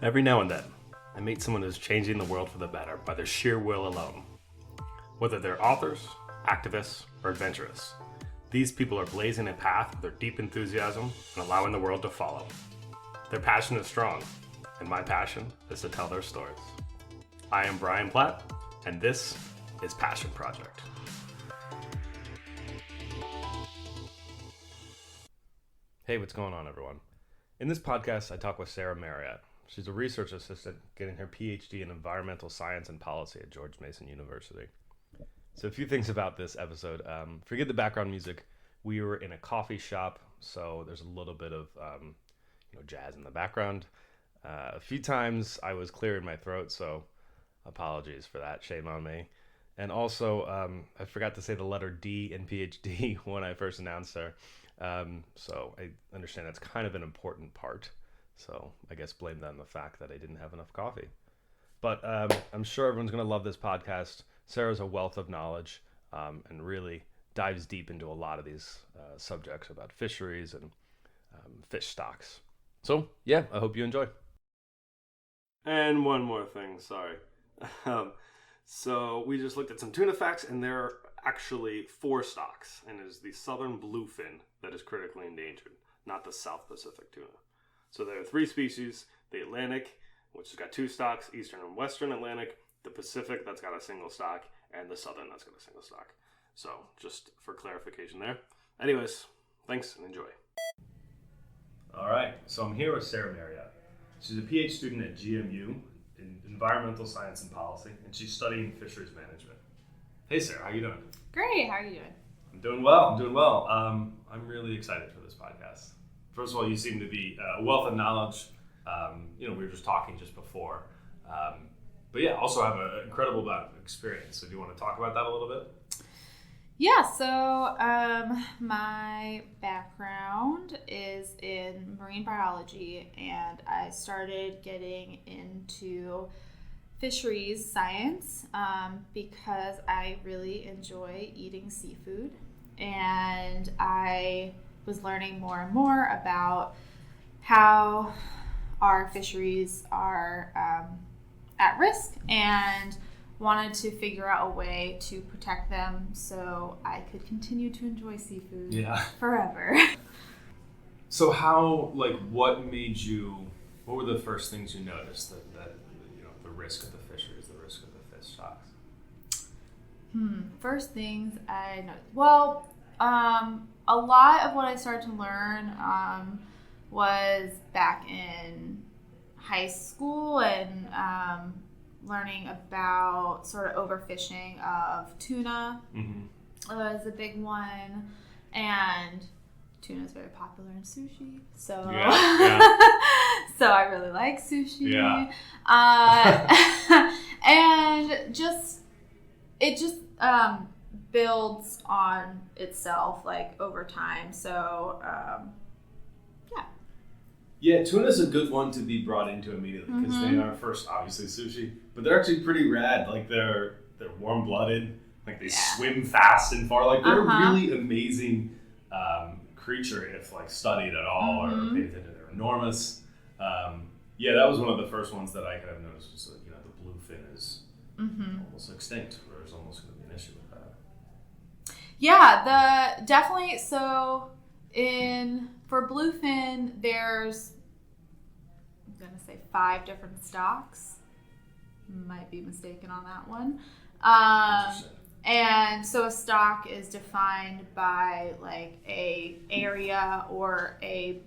Every now and then, I meet someone who's changing the world for the better by their sheer will alone. Whether they're authors, activists, or adventurers, these people are blazing a path with their deep enthusiasm and allowing the world to follow. Their passion is strong, and my passion is to tell their stories. I am Brian Platt, and this is Passion Project. Hey, what's going on, everyone? In this podcast, I talk with Sara Marriott. She's a research assistant getting her Ph.D. in environmental science and policy at George Mason University. So a few things about this episode. Forget the background music. We were in a coffee shop, so there's a little bit of jazz in the background. A few times I was clearing my throat, so apologies for that. Shame on me. And also, I forgot to say the letter D in Ph.D. when I first announced her. So I understand that's kind of an important part. So I guess blame that on the fact that I didn't have enough coffee. But I'm sure everyone's going to love this podcast. Sara's a wealth of knowledge and really dives deep into a lot of these subjects about fisheries and fish stocks. So, yeah, I hope you enjoy. And one more thing, sorry. So we just looked at some tuna facts, and there are actually 4 stocks. And it is the southern bluefin that is critically endangered, not the South Pacific tuna. So there are 3 species: the Atlantic, which has got 2 stocks, Eastern and Western Atlantic, the Pacific, that's got a single stock, and the Southern, that's got a single stock. So just for clarification there. Anyways, thanks and enjoy. All right, so I'm here with Sara Marriott. She's a PhD student at GMU in environmental science and policy, and she's studying fisheries management. Hey Sara, how you doing? Great, how are you doing? I'm doing well. I'm really excited for this podcast. First of all, you seem to be a wealth of knowledge. We were just talking just before. But yeah, also have an incredible amount of experience. So do you want to talk about that a little bit? Yeah, so my background is in marine biology, and I started getting into fisheries science because I really enjoy eating seafood, and I was learning more and more about how our fisheries are at risk, and wanted to figure out a way to protect them so I could continue to enjoy seafood forever. So what were the first things you noticed that the risk of the fisheries, the risk of the fish stocks? First things I noticed. Well, a lot of what I started to learn was back in high school, and learning about sort of overfishing of tuna was a big one, and tuna is very popular in sushi, so so I really like sushi. And it just builds on itself over time. So Yeah, tuna's a good one to be brought into immediately because they are first obviously sushi, but they're actually pretty rad. They're warm-blooded, they swim fast and far. They're a really amazing creature if studied at all or paid attention. They're enormous. That was one of the first ones that I kind of noticed was the bluefin is almost extinct, or there's almost going to be an issue with that. Yeah, definitely. So for bluefin, there's, I'm going to say 5 different stocks. Might be mistaken on that one. And so a stock is defined by a area or a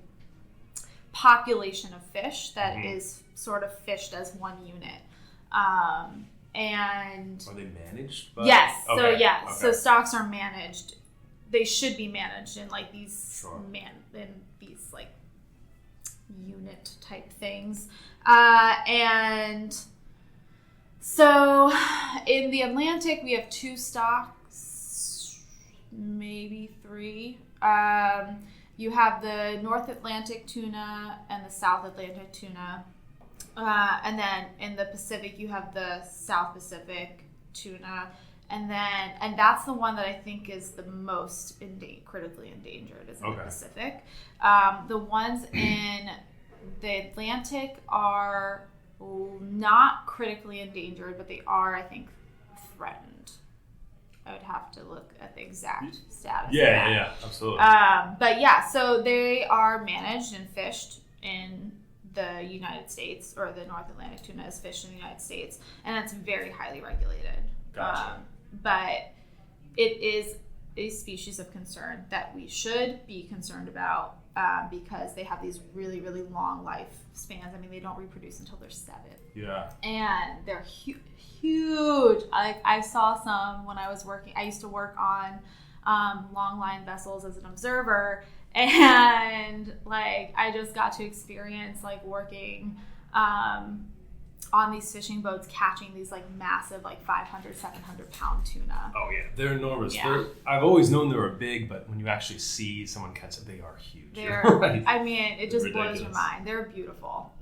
population of fish that is sort of fished as one unit. And are they managed? Yes. Okay. So stocks are managed. They should be managed in these unit type things. And so in the Atlantic, we have 2 stocks, maybe 3. You have the North Atlantic tuna and the South Atlantic tuna. And then in the Pacific, you have the South Pacific tuna. And that's the one that I think is the most critically endangered is in the Pacific. The ones in the Atlantic are not critically endangered, but they are, I think, threatened. I would have to look at the exact status. Yeah, absolutely. But yeah, so they are managed and fished in the United States, or the North Atlantic tuna is fished in the United States, and it's very highly regulated. Gotcha. But it is a species of concern that we should be concerned about because they have these really, really long lifespans. I mean, they don't reproduce until they're 7. Yeah. And they're huge. I saw some when I was working. I used to work on long line vessels as an observer, and like I just got to experience like working on these fishing boats, catching these like massive, like 500, 700 pound tuna. Oh yeah, they're enormous. Yeah. I've always known they were big, but when you actually see someone catch it, they are huge. They're, right. I mean, it just Ridiculous. blows your mind. They're beautiful.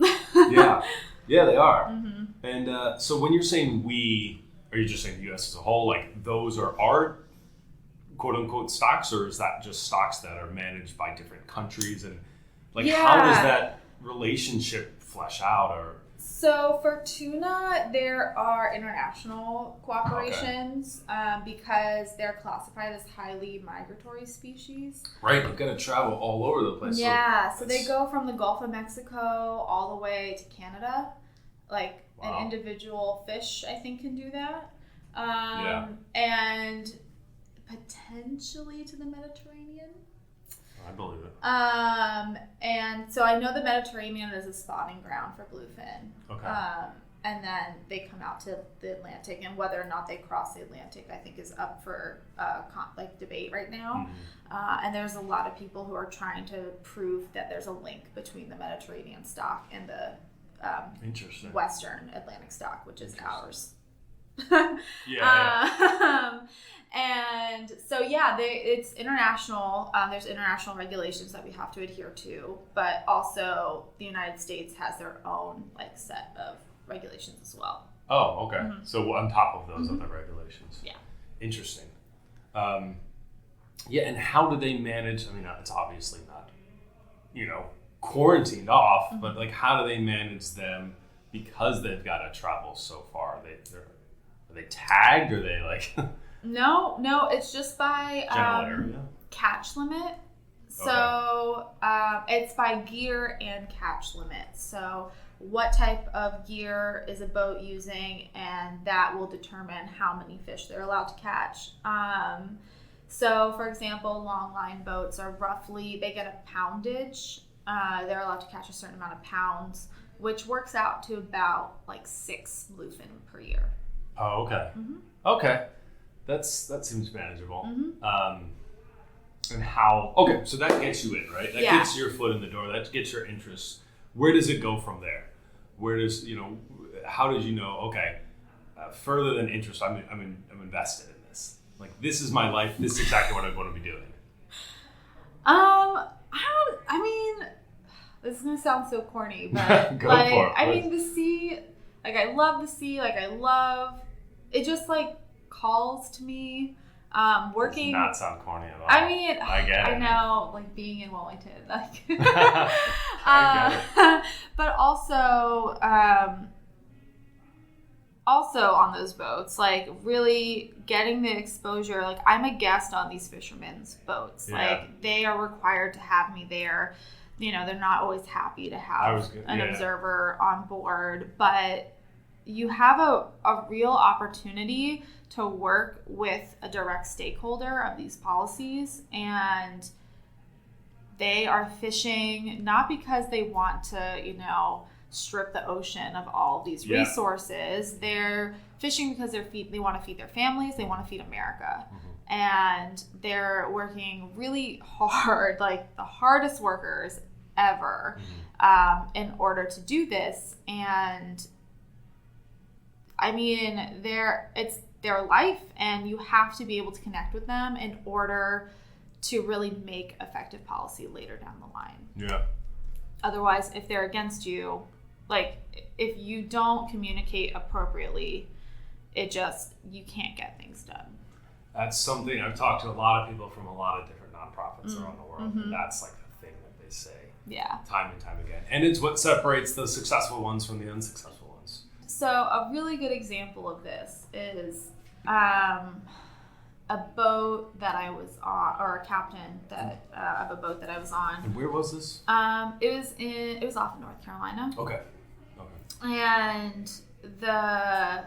Yeah, they are. Mm-hmm. And so when you're saying we, are you just saying the U.S. as a whole? Like those are our quote unquote stocks, or is that just stocks that are managed by different countries? And like, how does that relationship flesh out? Or so for tuna, there are international cooperations because they're classified as highly migratory species. Right, they've got to travel all over the place. Yeah, so they go from the Gulf of Mexico all the way to Canada. Like an individual fish, I think, can do that. And potentially to the Mediterranean. I believe it. And so I know the Mediterranean is a spawning ground for bluefin. Okay. And then they come out to the Atlantic, and whether or not they cross the Atlantic, I think, is up for debate right now. Mm-hmm. And there's a lot of people who are trying to prove that there's a link between the Mediterranean stock and the Western Atlantic stock, which is ours. And so it's international. There's international regulations that we have to adhere to, but also the United States has their own like set of regulations as well. Oh, okay. Mm-hmm. So on top of those other regulations. Yeah. Interesting. And how do they manage? I mean, it's obviously not, quarantined off, mm-hmm. but like, how do they manage them because they've got to travel so far? Are they tagged? Or are they like? No, it's just by catch limit. So it's by gear and catch limit. So what type of gear is a boat using, and that will determine how many fish they're allowed to catch. So for example, long line boats are they get a poundage. They're allowed to catch a certain amount of pounds, which works out to about like 6 bluefin per year. Oh, okay. Mm-hmm. Okay. That seems manageable. Mm-hmm. And how? Okay, so that gets you in, right? That gets your foot in the door. That gets your interest. Where does it go from there? Where does how did you know? Okay, further than interest, I'm invested in this. Like, this is my life. This is exactly what I want to be doing. I mean, this is gonna sound so corny, but Go for it, I mean, the sea. Like, I love the sea. Like, I love it. Just like calls to me. Working. Does not sound corny at all. I mean, I get it. I know, like being in Wellington, like. I get it. But also on those boats, like really getting the exposure. Like, I'm a guest on these fishermen's boats. Yeah. Like, they are required to have me there. They're not always happy to have an observer on board, but you have a real opportunity to work with a direct stakeholder of these policies, and they are fishing not because they want to, strip the ocean of all these resources. They're fishing because they want to feed their families, they want to feed America. Mm-hmm. And they're working really hard, like the hardest workers ever, in order to do this. And I mean, it's their life, and you have to be able to connect with them in order to really make effective policy later down the line. Yeah. Otherwise, if they're against you, like if you don't communicate appropriately, you can't get things done. That's something I've talked to a lot of people from a lot of different nonprofits around the world, Mm-hmm. and that's like the thing that they say. Yeah. Time and time again. And it's what separates the successful ones from the unsuccessful ones. So a really good example of this is a boat that I was on, or a captain of a boat that I was on. And where was this? It was off of North Carolina. Okay. And the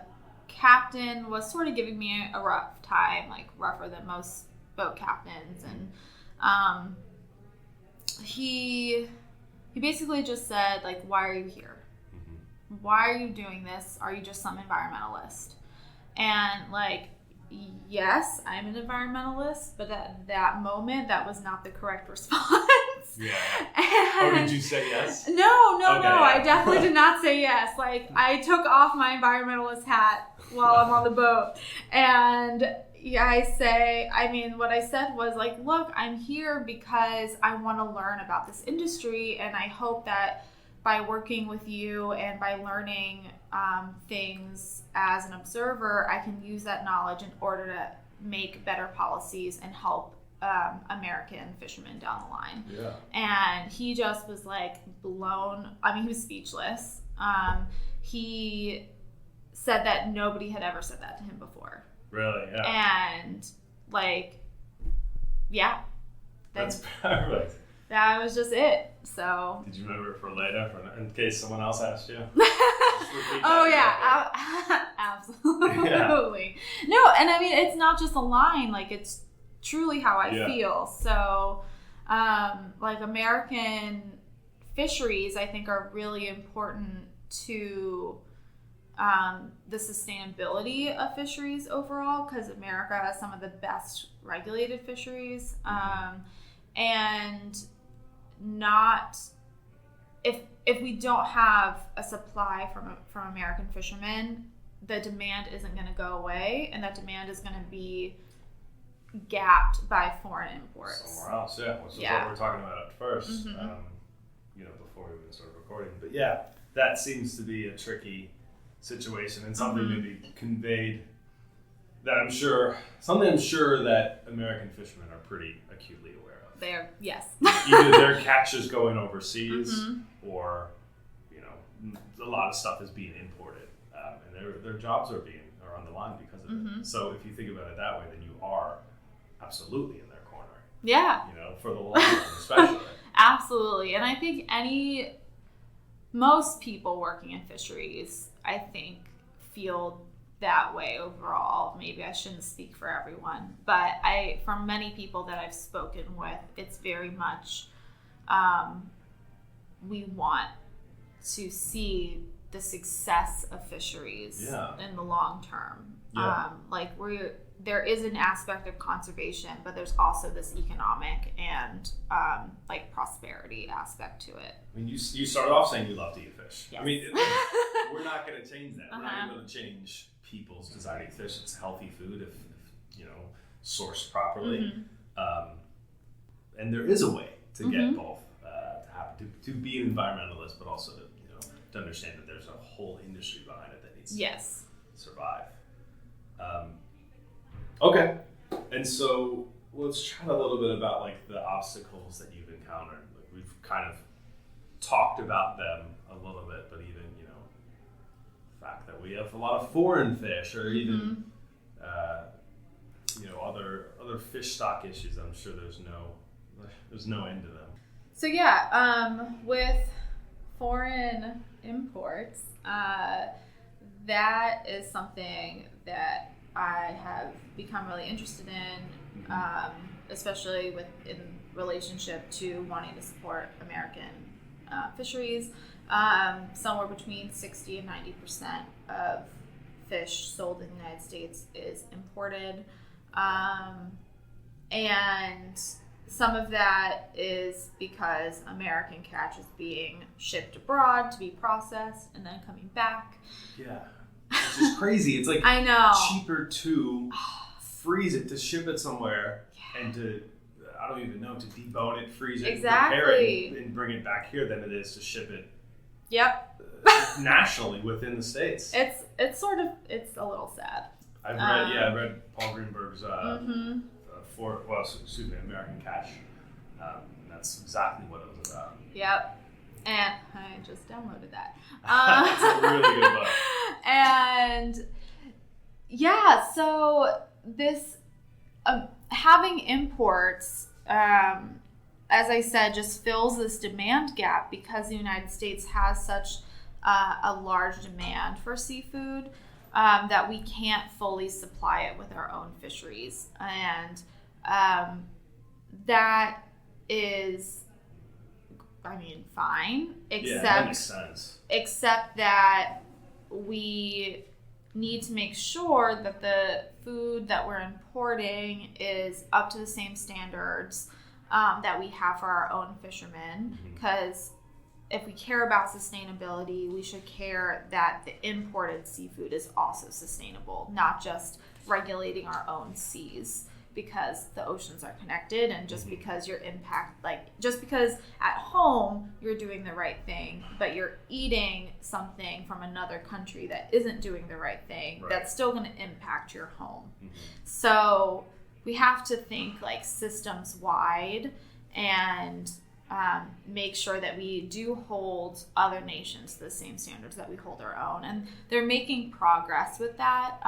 captain was sort of giving me a rough time, like rougher than most boat captains, and he basically just said, like, why are you here? Why are you doing this? Are you just some environmentalist? And like, yes, I'm an environmentalist, but at that moment, that was not the correct response. Yeah. And did you say yes? No. Okay, I definitely did not say yes. Like, I took off my environmentalist hat while I'm on the boat. And what I said was like, look, I'm here because I want to learn about this industry. And I hope that by working with you and by learning things as an observer, I can use that knowledge in order to make better policies and help American fishermen down the line. Yeah. And he just was like blown. I mean, he was speechless. He said that nobody had ever said that to him before. Really? Yeah. And like, yeah. That's perfect. That was just it. So. Did you remember it for later, in case someone else asked you? Oh yeah, absolutely. Yeah. No, and I mean, it's not just a line. Like, it's truly how I feel. So, like, American fisheries, I think, are really important to the sustainability of fisheries overall, because America has some of the best regulated fisheries, and not if we don't have a supply from American fishermen, the demand isn't going to go away, and that demand is going to be gapped by foreign imports. Somewhere else, which is what we're talking about at first, before we even started recording. But yeah, that seems to be a tricky situation, and something maybe conveyed that I'm sure that American fishermen are pretty acutely aware of. They're, yes. Either their catch is going overseas, or a lot of stuff is being imported, and their jobs are on the line because of it. So if you think about it that way, then you are absolutely in their corner. Yeah. For the long run, especially. Absolutely. And I think most people working in fisheries, I think, feel that way overall. Maybe I shouldn't speak for everyone, but from many people that I've spoken with, it's very much, we want to see the success of fisheries in the long term. Yeah. There is an aspect of conservation, but there's also this economic and prosperity aspect to it. I mean, you started off saying you love to eat fish. Yes. I mean, we're not going to change that. We're not going to change people's desire to eat fish. It's healthy food if sourced properly. And there is a way to get both to be an environmentalist, but also to understand that there's a whole industry behind it that needs to survive. Okay, and so let's chat a little bit about the obstacles that you've encountered. We've kind of talked about them a little bit, but even the fact that we have a lot of foreign fish, or even other fish stock issues. I'm sure there's no end to them. So with foreign imports, that is something that I have become really interested in, especially in relationship to wanting to support American fisheries. Somewhere between 60 and 90% of fish sold in the United States is imported. And some of that is because American catch is being shipped abroad to be processed and then coming back. Yeah. It's just crazy. It's I know. cheaper to freeze it, to ship it somewhere, and to, I don't even know, to debone it, freeze it, prepare it, and bring it back here than it is to ship it nationally within the States. It's a little sad. I read Paul Greenberg's American Catch that's exactly what it was about. Yep. And I just downloaded that. It's a really good book. And yeah, so this having imports, as I said, just fills this demand gap because the United States has such a large demand for seafood that we can't fully supply it with our own fisheries. And that is, I mean, fine, that makes sense. Except that we need to make sure that the food that we're importing is up to the same standards that we have for our own fishermen. Because if we care about sustainability, we should care that the imported seafood is also sustainable, not just regulating our own seas. Because the oceans are connected, and just because just because at home you're doing the right thing, but you're eating something from another country that isn't doing the right thing, that's still going to impact your home. So we have to think like systems wide and make sure that we do hold other nations to the same standards that we hold our own. And they're making progress with that.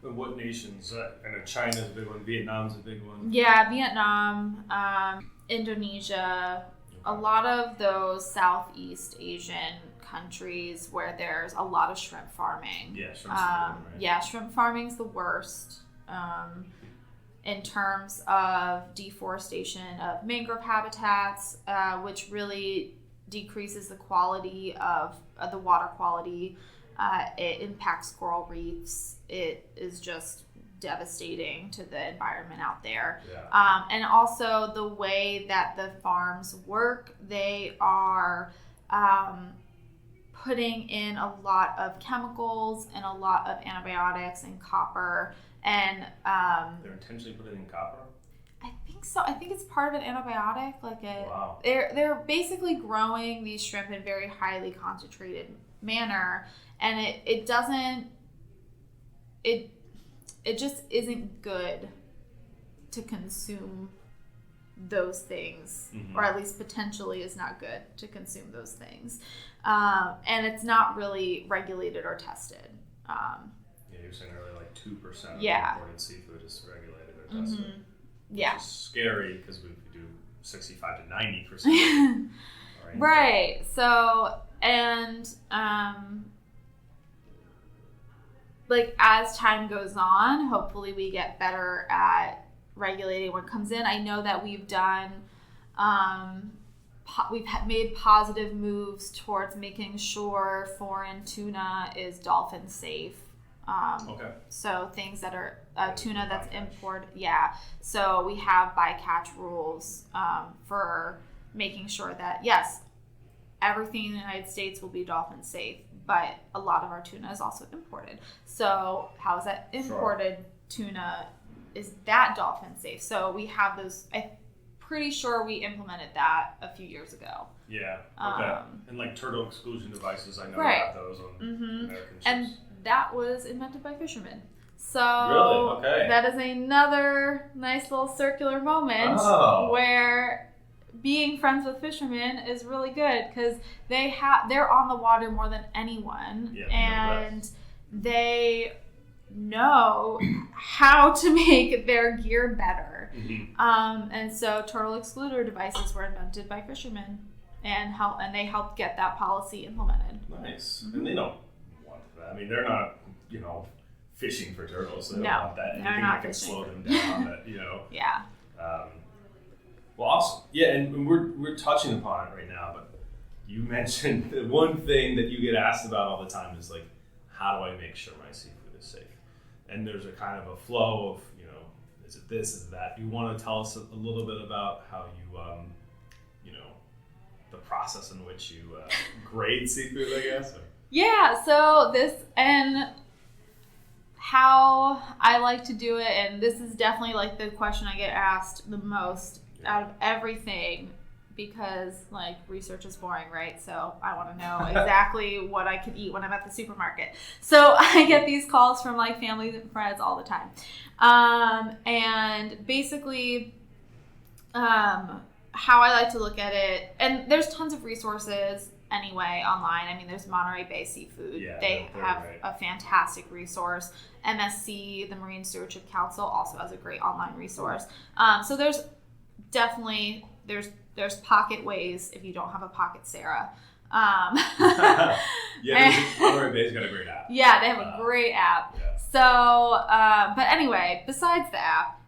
And what nations? I know China's a big one. Vietnam's a big one. Yeah, Vietnam, Indonesia, a lot of those Southeast Asian countries where there's a lot of shrimp farming. Yeah, shrimp farming, right? Yeah, shrimp farming's the worst. In terms of deforestation of mangrove habitats, which really decreases the quality of the water quality. It impacts coral reefs. It is just devastating to the environment out there. Yeah. And also the way that the farms work, they are putting in a lot of chemicals and a lot of antibiotics and copper. And they're intentionally putting in copper? I think so. I think it's part of an antibiotic. Wow. They're basically growing these shrimp in very highly concentrated manner, and it just isn't good to consume those things, or at least potentially is not good to consume those things. And it's not really regulated or tested. Yeah, you were saying earlier, like 2% of Yeah. imported seafood is regulated or tested. Yeah. Which is scary because we do 65 to 90%. Right. So, and like as time goes on, hopefully we get better at regulating what comes in. I know that we've done, we've made positive moves towards making sure foreign tuna is dolphin safe. Okay. So things that are tuna that's imported, yeah. So we have bycatch rules for making sure that yes, everything in the United States will be dolphin safe, but a lot of our tuna is also imported. So how is that imported tuna? Is that dolphin safe? So we have those. I'm pretty sure we implemented that a few years ago. Yeah. Okay. And like turtle exclusion devices, I know right. we have those on American ships. And that was invented by fishermen. So really? Okay. That is another nice little circular moment where being friends with fishermen is really good because they're on the water more than anyone, and they know how to make their gear better. And so turtle excluder devices were invented by fishermen, and they helped get that policy implemented. Nice. And they don't want that. I mean, they're not, fishing for turtles. They don't want that. Anything that can slow them down. That, Yeah. Well, awesome. Yeah, and we're touching upon it right now, but you mentioned the one thing that you get asked about all the time is like, how do I make sure my seafood is safe? And there's a kind of a flow of, is it this, is it that? You want to tell us a little bit about how you, the process in which you grade seafood, I guess? Or? Yeah, so this, and how I like to do it, and this is definitely like the question I get asked the most out of everything, because like research is boring, right? So I want to know exactly what I can eat when I'm at the supermarket. So I get these calls from like family and friends all the time. And basically, how I like to look at it, and there's tons of resources anyway online. I mean, there's Monterey Bay Seafood. Yeah, they they're have great. a fantastic resource. MSC, the Marine Stewardship Council, also has a great online resource. So there's definitely there's pocket ways if you don't have a pocket Sarah. Monterey Bay's got a great app. Yeah, they have a great app. Yeah. So, but anyway, besides the app,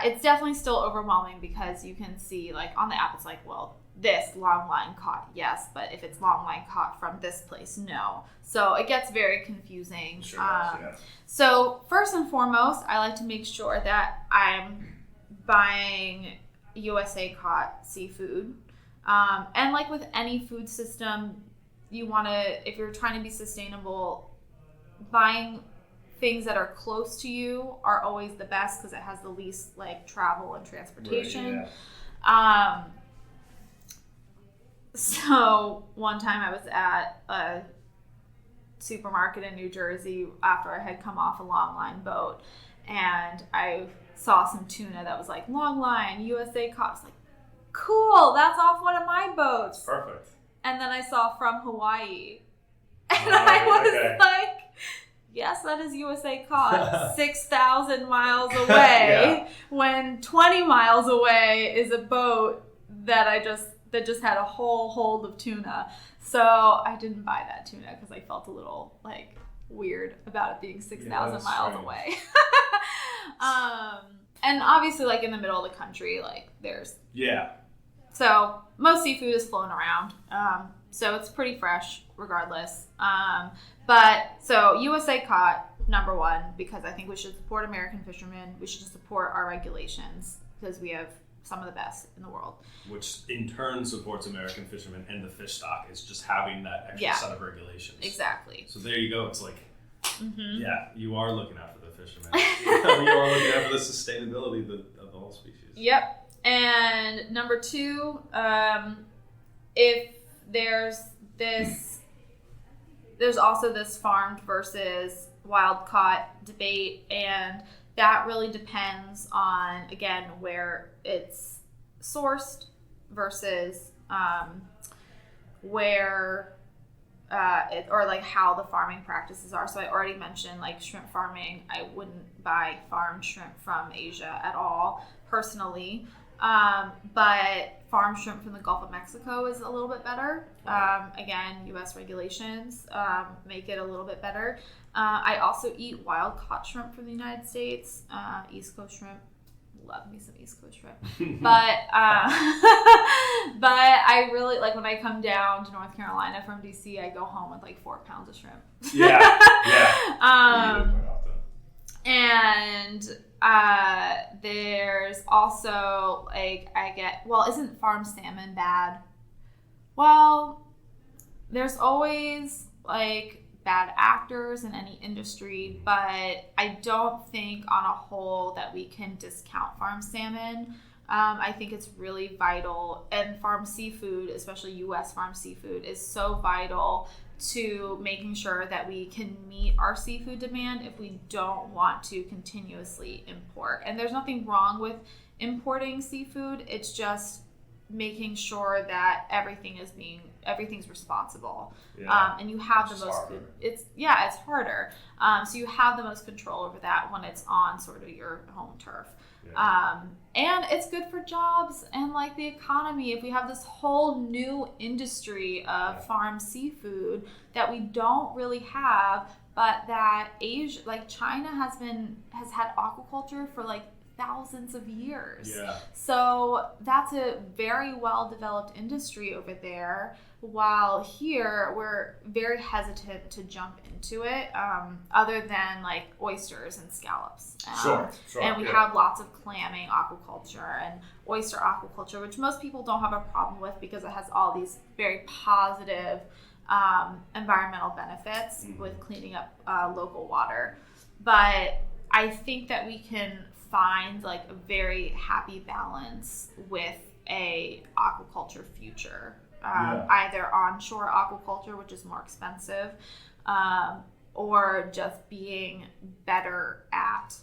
it's definitely still overwhelming because you can see, like, on the app, it's like, well, this long line caught, yes, but if it's long line caught from this place, no. So it gets very confusing. Sure does, yeah. So first and foremost, I like to make sure that I'm buying USA caught seafood. And like with any food system, you want to, if you're trying to be sustainable, buying things that are close to you are always the best because it has the least like travel and transportation. Right, yeah. So one time I was at a supermarket in New Jersey after I had come off a long line boat, and I saw some tuna that was like long line USA caught. I was like, cool, that's off one of my boats. Perfect. And then I saw from Hawaii, and I was like, yes, that is USA caught 6,000 miles away. Yeah. When 20 miles away is a boat that just had a whole hold of tuna. So I didn't buy that tuna because I felt a little like weird about it being 6,000 miles away. And obviously, like in the middle of the country, like there's so most seafood is flown around. So it's pretty fresh regardless. But so USA caught, number one, because I think we should support American fishermen. We should support our regulations because we have some of the best in the world. Which in turn supports American fishermen and the fish stock. Is just having that extra set of regulations. Exactly. So there you go. It's like, you are looking out for the fishermen. You are looking out for the sustainability of the whole species. Yep. And number two, if there's also this farmed versus wild caught debate, and that really depends on, again, where it's sourced versus where or like how the farming practices are. So I already mentioned like shrimp farming. I wouldn't buy farmed shrimp from Asia at all personally. But farm shrimp from the Gulf of Mexico is a little bit better. Again, U.S. regulations make it a little bit better. I also eat wild caught shrimp from the United States, East Coast shrimp. Love me some East Coast shrimp. But I really, like when I come down to North Carolina from D.C., I go home with like 4 pounds of shrimp. Yeah. And there's also like isn't farm salmon bad? Well, there's always like bad actors in any industry, but I don't think on a whole that we can discount farm salmon. I think it's really vital, and farm seafood, especially U.S. farm seafood, is so vital to making sure that we can meet our seafood demand if we don't want to continuously import. And there's nothing wrong with importing seafood. It's just making sure that everything's responsible. And you have the most food. It's harder. So you have the most control over that when it's on sort of your home turf. And it's good for jobs and like the economy. If we have this whole new industry of farm seafood that we don't really have, but that Asia, like China has had aquaculture for like thousands of years. So that's a very well developed industry over there, while here we're very hesitant to jump into it, other than like oysters and scallops. Sure. And we have lots of clamming aquaculture and oyster aquaculture, which most people don't have a problem with because it has all these very positive environmental benefits with cleaning up local water. But I think that we can find like a very happy balance with a aquaculture future. Either onshore aquaculture, which is more expensive, or just being better at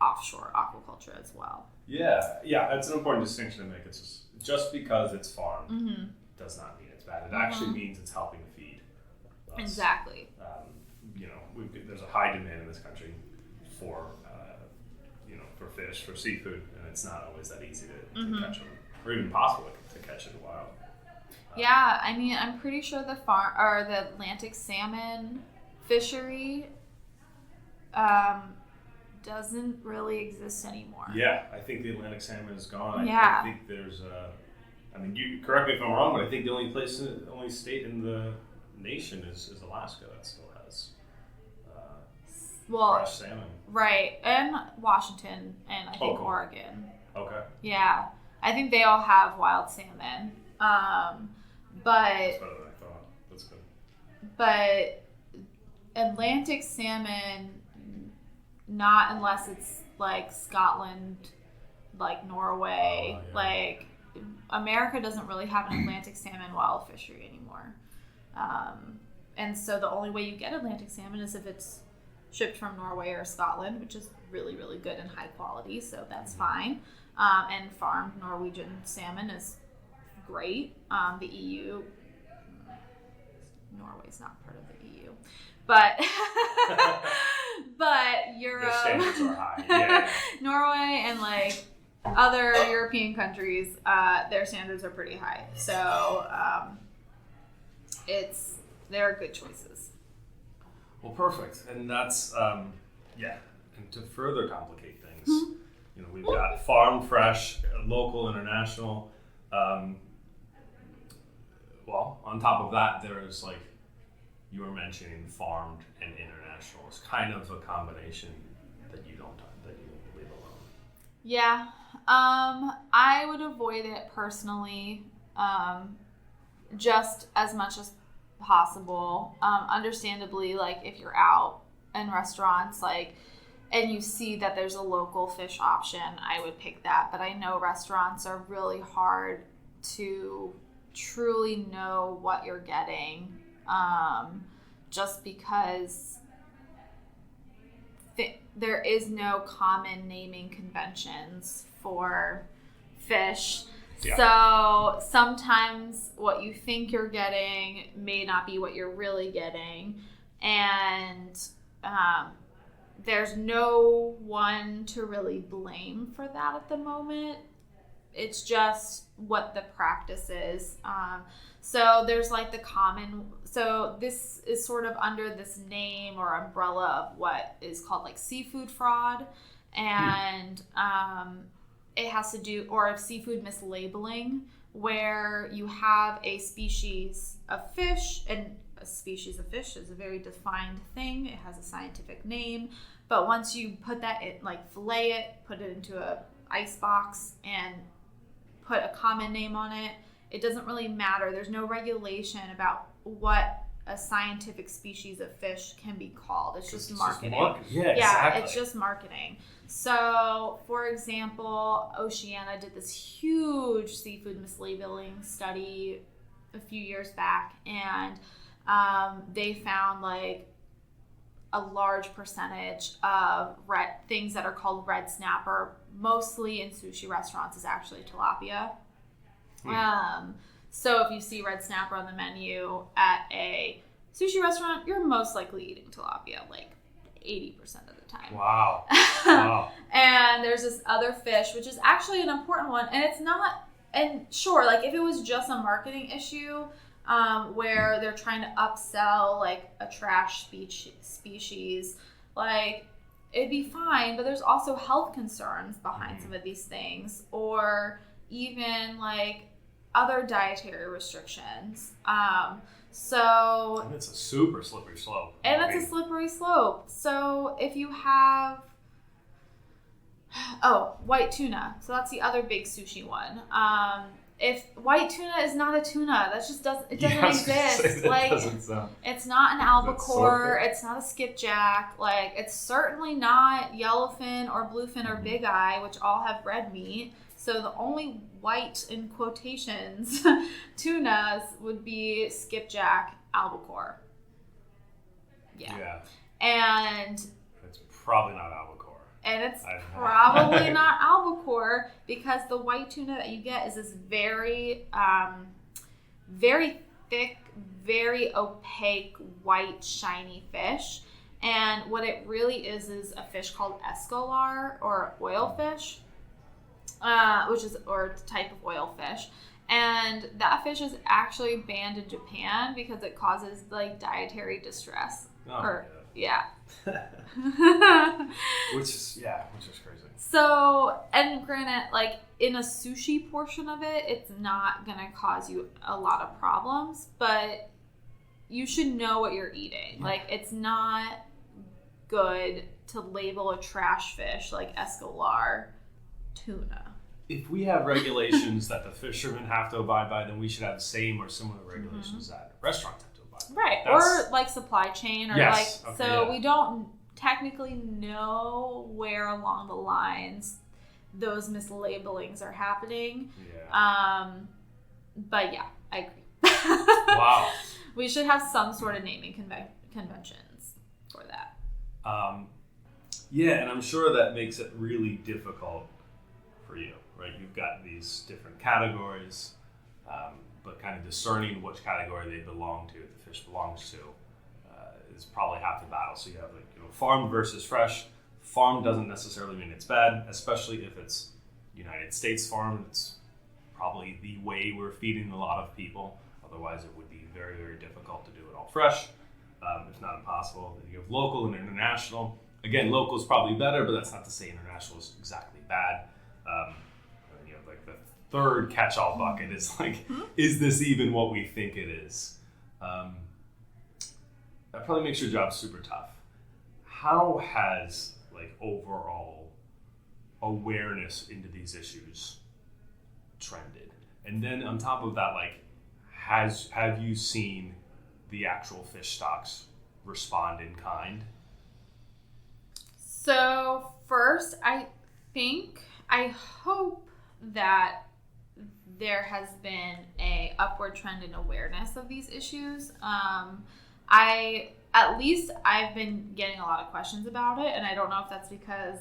offshore aquaculture as well. Yeah, that's an important distinction to make. It's just because it's farmed does not mean it's bad. It actually means it's helping feed us. Exactly. There's a high demand in this country for for fish, for seafood, and it's not always that easy to catch them, or even possible to catch in the wild. Yeah, I mean, I'm pretty sure the Atlantic salmon fishery doesn't really exist anymore. Yeah, I think the Atlantic salmon is gone. Yeah. I think there's you correct me if I'm wrong, but I think the only state in the nation is Alaska that still has fresh salmon. Right, and Washington, and I think Oregon. Okay. Yeah, I think they all have wild salmon. But that's better than I thought. That's good. But Atlantic salmon, not unless it's like Scotland, like Norway, like America doesn't really have an Atlantic salmon wild fishery anymore. And so the only way you get Atlantic salmon is if it's shipped from Norway or Scotland, which is really, really good and high quality, so that's fine. And farmed Norwegian salmon is great. The EU, Norway's not part of the EU, but but Europe, their standards are high. Yeah. Norway and like other European countries, their standards are pretty high. So they're good choices. Well, perfect, and that's and to further complicate things, we've got farm fresh, local, international. Well, on top of that, there's like you were mentioning, farmed and international. It's kind of a combination that you leave alone. Yeah, I would avoid it personally, just as much as possible. Understandably, like if you're out in restaurants, like, and you see that there's a local fish option, I would pick that. But I know restaurants are really hard to truly know what you're getting, just because there is no common naming conventions for fish. Yeah. So sometimes what you think you're getting may not be what you're really getting. And there's no one to really blame for that at the moment. It's just what the practice is. So there's like the common, so this is sort of under this name or umbrella of what is called like seafood fraud. And it has to do, or seafood mislabeling, where you have a species of fish, and a species of fish is a very defined thing. It has a scientific name. But once you put that in, like fillet it, put it into a ice box and put a common name on it, it doesn't really matter. There's no regulation about what a scientific species of fish can be called. It's just marketing. Yeah, exactly. It's just marketing. So, for example, Oceana did this huge seafood mislabeling study a few years back, and they found like a large percentage of things that are called red snapper, mostly in sushi restaurants, is actually tilapia. So if you see red snapper on the menu at a sushi restaurant, you're most likely eating tilapia, like 80% of the time. Wow. Wow. And there's this other fish, which is actually an important one, and it's not, and sure, like if it was just a marketing issue, where they're trying to upsell like a trash species, like it'd be fine, but there's also health concerns behind some of these things, or even like other dietary restrictions. So and it's a super slippery slope. A slippery slope. So if you have white tuna, so that's the other big sushi one. If white tuna is not a tuna, that just doesn't exist. Like it's not an albacore, it's not a skipjack, like it's certainly not yellowfin or bluefin or big eye, which all have red meat. So the only white, in quotations, tunas would be skipjack, albacore. Yeah. And it's probably not albacore. And it's probably not albacore, because the white tuna that you get is this very, very thick, very opaque, white, shiny fish. And what it really is a fish called escolar, or oil fish, or type of oil fish. And that fish is actually banned in Japan because it causes like dietary distress. Yeah. which is crazy. So, and granted, like in a sushi portion of it, it's not going to cause you a lot of problems, but you should know what you're eating. Yeah. Like, it's not good to label a trash fish like escolar tuna. If we have regulations that the fishermen have to abide by, then we should have the same or similar regulations that restaurants have to abide by. Right. Or like supply chain, or we don't technically know where along the lines those mislabelings are happening. Yeah. But yeah, I agree. Wow. We should have some sort of naming conventions for that. Yeah, and I'm sure that makes it really difficult for you, right? You've got these different categories, but kind of discerning which category they belong to, the fish belongs to, is probably half the battle. So you have farmed versus fresh. Farm doesn't necessarily mean it's bad, especially if it's United States farm. It's probably the way we're feeding a lot of people. Otherwise, it would be very, very difficult to do it all fresh, if not impossible. Then you have local and international. Again, local is probably better, but that's not to say international is exactly bad. And then you have like the third catch-all bucket is like, is this even what we think it is? That probably makes your job super tough. How has like overall awareness into these issues trended? And then on top of that, like, have you seen the actual fish stocks respond in kind? So first, I hope that there has been a upward trend in awareness of these issues. I've been getting a lot of questions about it, and I don't know if that's because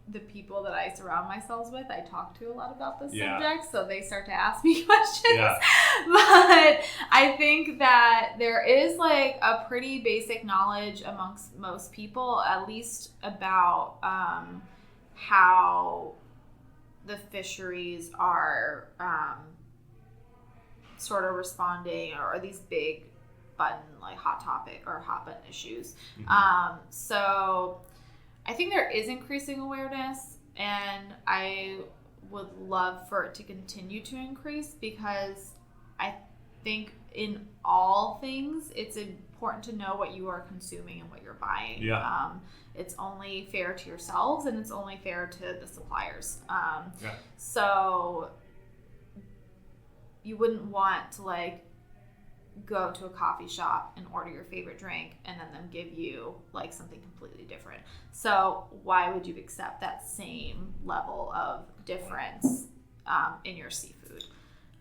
the people that I surround myself with, I talk to a lot about this subject, so they start to ask me questions. Yeah. But I think that there is like a pretty basic knowledge amongst most people, at least about how the fisheries are sort of responding, or these big button, like hot button issues. Mm-hmm. So I think there is increasing awareness, and I would love for it to continue to increase, because I think in all things, it's important to know what you are consuming and what you're buying. Yeah. It's only fair to yourselves, and it's only fair to the suppliers. So you wouldn't want to like go to a coffee shop and order your favorite drink and then them give you like something completely different. So why would you accept that same level of difference in your seafood?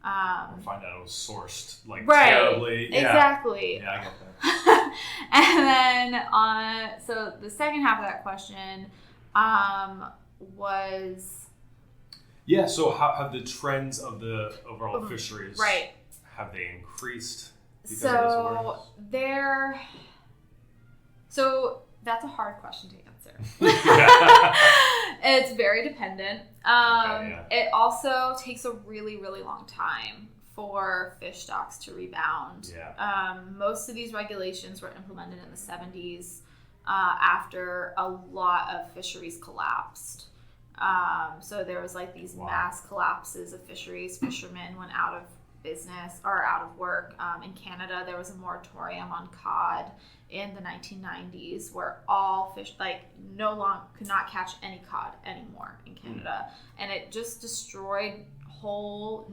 Or find out it was sourced like terribly. Yeah. Exactly. Yeah, I get that. And then so the second half of that question was... Yeah, so how have the trends of the overall fisheries, have they increased? So that's a hard question to answer. It's very dependent. It also takes a really, really long time for fish stocks to rebound. Yeah. Most of these regulations were implemented in the 70s after a lot of fisheries collapsed. So there was like these mass collapses of fisheries. Fishermen went out of business or out of work. In Canada, there was a moratorium on cod in the 1990s where all fish could not catch any cod anymore in Canada, and it just destroyed whole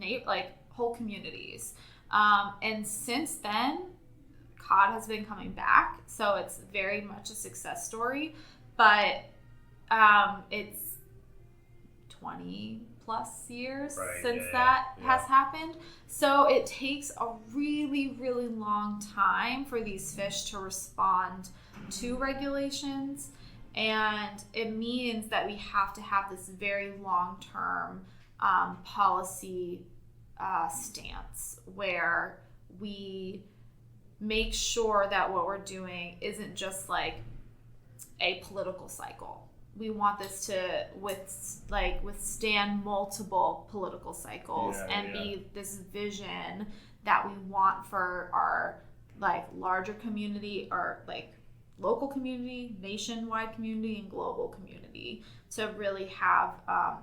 communities. And since then, cod has been coming back, so it's very much a success story. But it's 20 plus years since that has happened. So it takes a really, really long time for these fish to respond to regulations. And it means that we have to have this very long-term policy stance where we make sure that what we're doing isn't just like a political cycle. We want this to withstand multiple political cycles and be this vision that we want for our like larger community or like local community, nationwide community, and global community to really have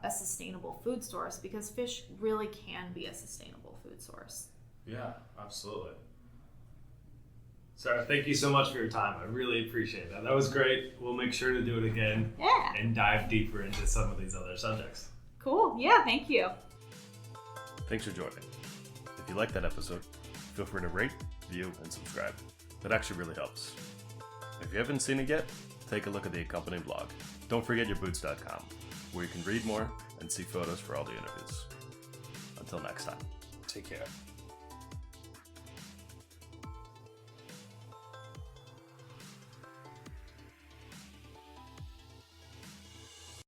a sustainable food source, because fish really can be a sustainable food source. Yeah, absolutely. Sarah, thank you so much for your time. I really appreciate that. That was great. We'll make sure to do it again. Yeah. And dive deeper into some of these other subjects. Cool. Yeah, thank you. Thanks for joining. If you liked that episode, feel free to rate, view, and subscribe. That actually really helps. If you haven't seen it yet, take a look at the accompanying blog. Don't forget yourboots.com, where you can read more and see photos for all the interviews. Until next time, take care.